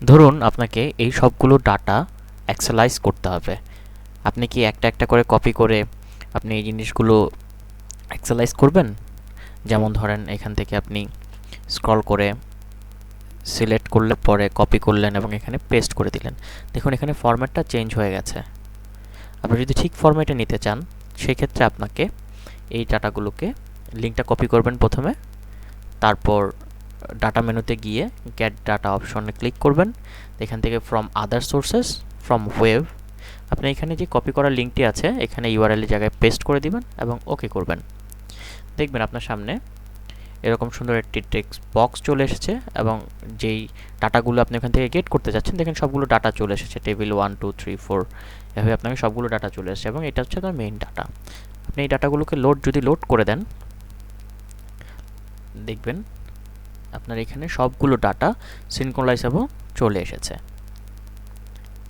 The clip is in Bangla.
ধরুন আপনাকে এই সবগুলো ডাটা এক্সেলাইজ করতে হবে। আপনি কি একটা একটা করে কপি করে আপনি এই জিনিসগুলো এক্সেলাইজ করবেন? যেমন ধরেন এখান থেকে আপনি স্ক্রল করে সিলেক্ট করলে পরে কপি করলেন এবং এখানে পেস্ট করে দিলেন। দেখুন এখানে ফরম্যাটটা চেঞ্জ হয়ে গেছে। আপনি যদি ঠিক ফরম্যাটে নিতে চান সেক্ষেত্রে আপনাকে এই ডাটাগুলোকে লিঙ্কটা কপি করবেন প্রথমে, তারপর ডাটা মেনুতে গিয়ে গেট ডাটা অপশনে ক্লিক করবেন। এখান থেকে from other sources from web আপনি এখানে যে কপি করার লিঙ্কটি আছে এখানে ইউআরএল এর জায়গায় পেস্ট করে দিবেন এবং ওকে করবেন। দেখবেন আপনার সামনে এরকম সুন্দর একটি টেক্সট বক্স চলে এসেছে এবং যেই ডাটাগুলো আপনি এখান থেকে গেট করতে যাচ্ছেন দেখেন সবগুলো ডাটা চলে এসেছে, টেবিল 1 2 3 4 এভাবে আপনাকে সবগুলো ডাটা চলে এসেছে এবং এটা হচ্ছে তার মেইন ডাটা। আপনি এই ডাটাগুলোকে যদি লোড করে দেন দেখবেন আপনার এখানে সবগুলো ডাটা সিনক্রোনাইজ এবং চলে এসেছে।